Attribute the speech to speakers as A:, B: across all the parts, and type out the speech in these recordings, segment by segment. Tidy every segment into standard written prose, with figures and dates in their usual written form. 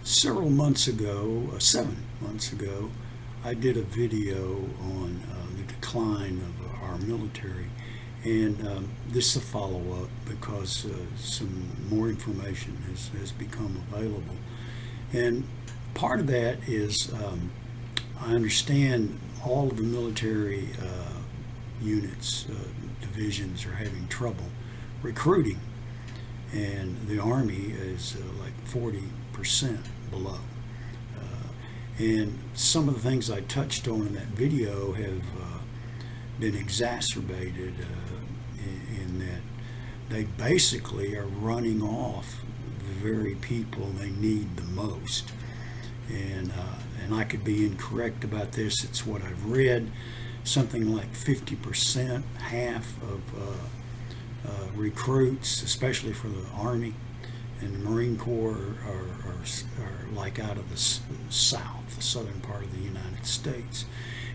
A: Several months ago, 7 months ago, I did a video on the decline of our military, and this is a follow-up because some more information has become available. And part of that is I understand all of the military units, divisions are having trouble recruiting, and the Army is like 40% below. And some of the things I touched on in that video have been exacerbated in that they basically are running off the very people they need the most. And I could be incorrect about this. It's what I've read. Something like 50%, half of recruits, especially for the Army and the Marine Corps, are like out of the South, the southern part of the United States.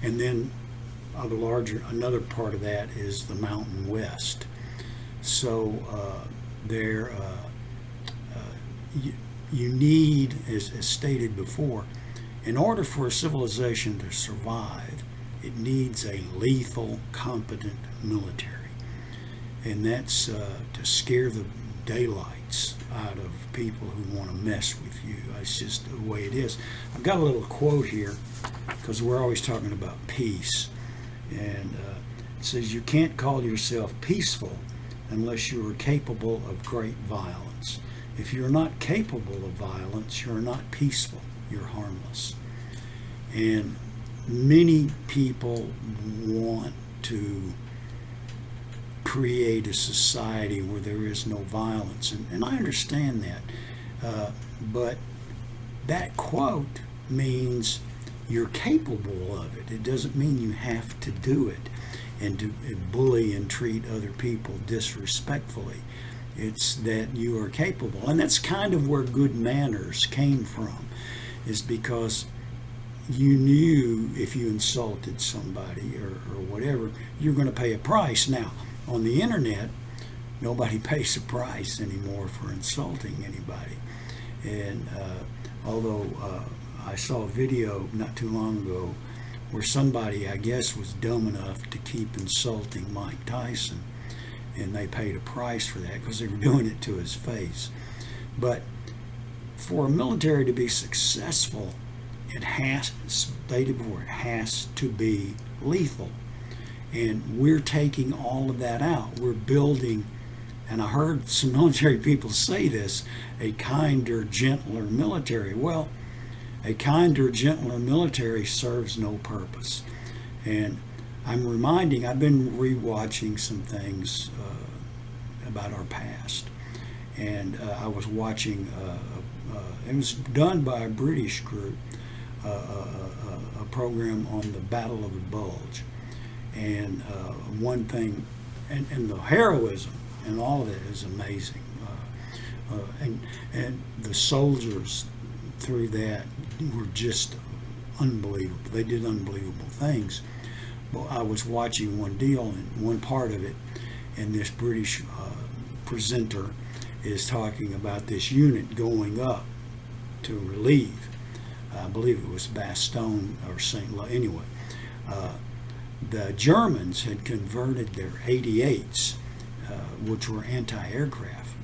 A: And then another part of that is the Mountain West. So you need, as stated before, in order for a civilization to survive, it needs a lethal, competent military. And that's to scare the daylights out of people who want to mess with you. It's just the way it is. I've got a little quote here because we're always talking about peace. And it says, "You can't call yourself peaceful unless you are capable of great violence. If you're not capable of violence, you're not peaceful. You're harmless." And many people want to create a society where there is no violence, and I understand that, but that quote means you're capable of it. It doesn't mean you have to do it and to bully and treat other people disrespectfully. It's that you are capable, and that's kind of where good manners came from, is because you knew if you insulted somebody or whatever, you're going to pay a price. Now, on the internet, nobody pays a price anymore for insulting anybody. And although I saw a video not too long ago where somebody, I guess, was dumb enough to keep insulting Mike Tyson, and they paid a price for that because they were doing it to his face. But for a military to be successful, it has, stated before, it has to be lethal. And we're taking all of that out. We're building, and I heard some military people say this, a kinder, gentler military. Well, a kinder, gentler military serves no purpose. And I've been rewatching some things about our past. And I was watching, it was done by a British group, a program on the Battle of the Bulge. And one thing, and the heroism and all of it is amazing. And the soldiers through that were just unbelievable. They did unbelievable things. Well, I was watching one deal, and one part of it, and this British presenter is talking about this unit going up to relieve. I believe it was Bastogne or St. Louis. Anyway, the Germans had converted their 88s, which were anti-aircraft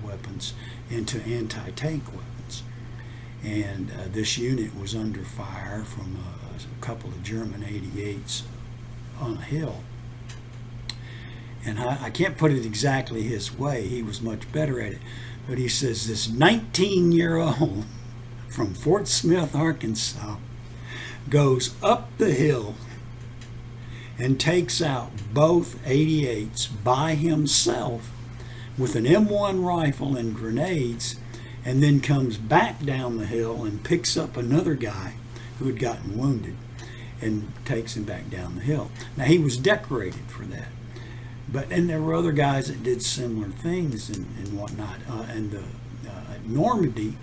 A: weapons, into anti-tank weapons. And this unit was under fire from a couple of German 88s on a hill. And I can't put it exactly his way. He was much better at it. But he says this 19-year-old from Fort Smith, Arkansas, goes up the hill and takes out both 88s by himself with an M1 rifle and grenades, and then comes back down the hill and picks up another guy who had gotten wounded and takes him back down the hill. Now, he was decorated for that. And there were other guys that did similar things and whatnot. At Normandy,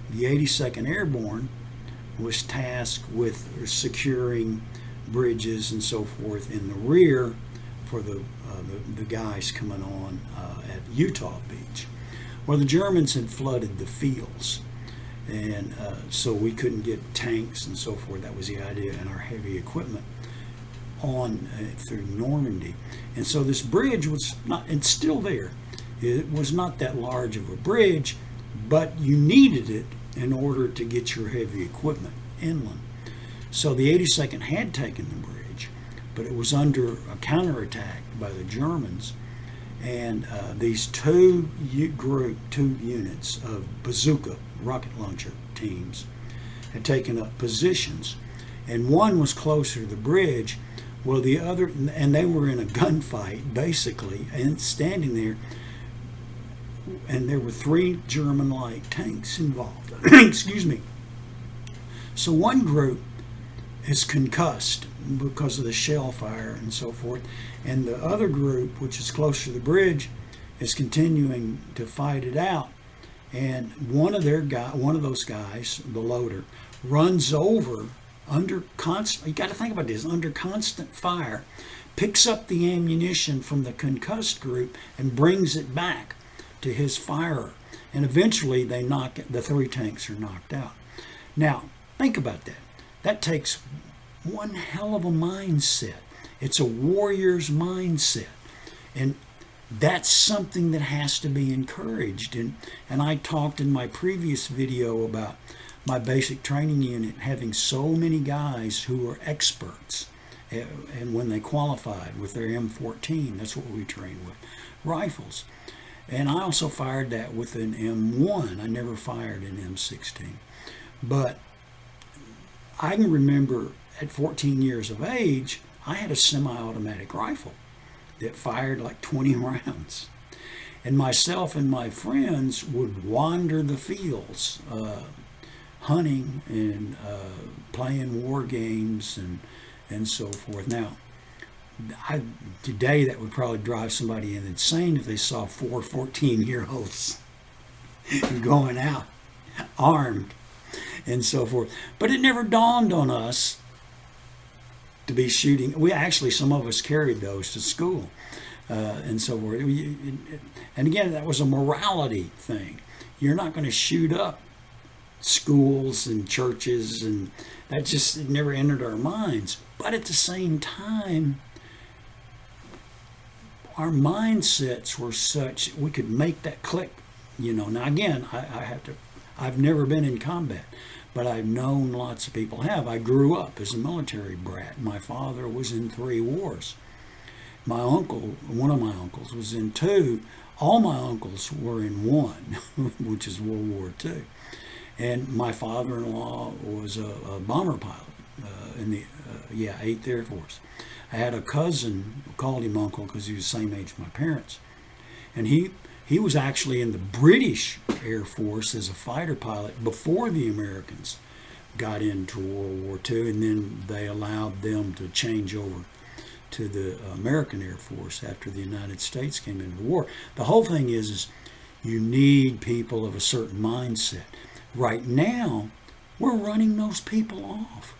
A: the 82nd Airborne was tasked with securing bridges and so forth in the rear for the guys coming on at Utah Beach. Well, the Germans had flooded the fields. And so we couldn't get tanks and so forth. That was the idea, and our heavy equipment on through Normandy. And so this bridge was not, it's still there. It was not that large of a bridge, but you needed it in order to get your heavy equipment inland. So the 82nd had taken the bridge, but it was under a counterattack by the Germans. And these two units of bazooka rocket launcher teams had taken up positions, and one was closer to the bridge. Well, the other, and they were in a gunfight basically, and standing there, and there were 3 German light tanks involved. Excuse me. So one group is concussed because of the shell fire and so forth, and the other group, which is closer to the bridge, is continuing to fight it out. And one of those guys, the loader, runs over under constant, you got to think about this, under constant fire, picks up the ammunition from the concussed group and brings it back to his firer. And eventually they knock it, the 3 tanks are knocked out. Now, think about that. That takes one hell of a mindset. It's a warrior's mindset. And that's something that has to be encouraged. And I talked in my previous video about my basic training unit having so many guys who are experts. And when they qualified with their M14, that's what we trained with, rifles. And I also fired that with an M1. I never fired an M16. But I can remember at 14 years of age, I had a semi-automatic rifle that fired like 20 rounds. And myself and my friends would wander the fields, hunting and playing war games and so forth. Now, today that would probably drive somebody insane if they saw 4 14-year-olds going out armed and so forth. But it never dawned on us to be shooting. We actually, some of us carried those to school and so forth. And again, that was a morality thing. You're not going to shoot up schools and churches, and that just never entered our minds. But at the same time, our mindsets were such we could make that click. Now again, I've never been in combat, but I've known lots of people have. I grew up as a military brat. My father was in 3 wars. My uncle, one of my uncles, was in 2. All my uncles were in 1, which is World War II. And my father-in-law was a bomber pilot in the 8th Air Force. I had a cousin, called him uncle because he was the same age as my parents. And he was actually in the British Air Force as a fighter pilot before the Americans got into World War II, and then they allowed them to change over to the American Air Force after the United States came into the war. The whole thing is you need people of a certain mindset. Right now, we're running those people off.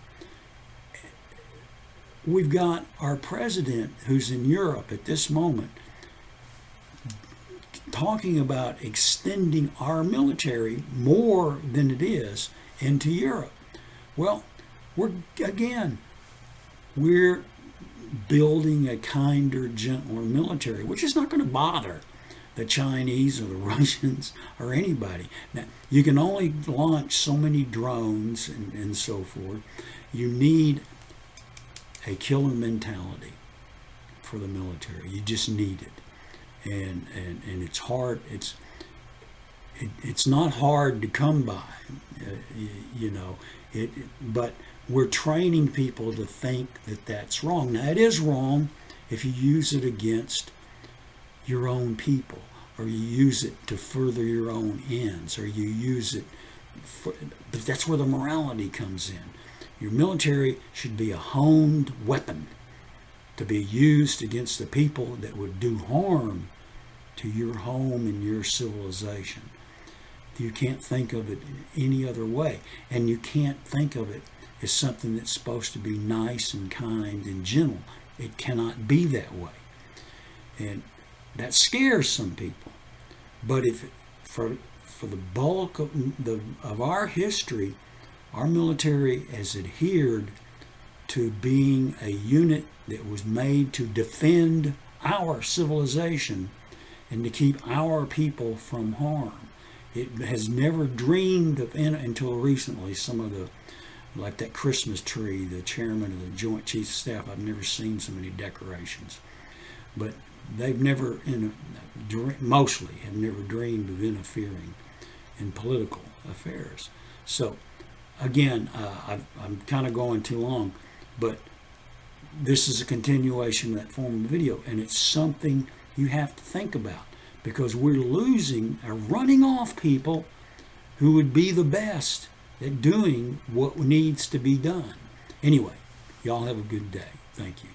A: We've got our president who's in Europe at this moment talking about extending our military more than it is into Europe. Well, we're building a kinder, gentler military, which is not going to bother the Chinese or the Russians or anybody. Now, you can only launch so many drones and so forth. You need a killer mentality for the military. You just need it. And it's hard. It's not hard to come by, but we're training people to think that that's wrong. Now, it is wrong if you use it against your own people, or you use it to further your own ends, or you use it but that's where the morality comes in. Your military should be a honed weapon to be used against the people that would do harm to your home and your civilization. You can't think of it any other way, and you can't think of it as something that's supposed to be nice and kind and gentle. It cannot be that way, and that scares some people. But if for for the bulk of our history, our military has adhered to being a unit that was made to defend our civilization and to keep our people from harm. It has never dreamed of, until recently, some of the, like that Christmas tree, the chairman of the Joint Chiefs of Staff, I've never seen so many decorations. But they've never, mostly have never dreamed of interfering in political affairs. So, again, I'm kind of going too long, but this is a continuation of that former video, and it's something you have to think about, because we're losing or running off people who would be the best at doing what needs to be done. Anyway, y'all have a good day. Thank you.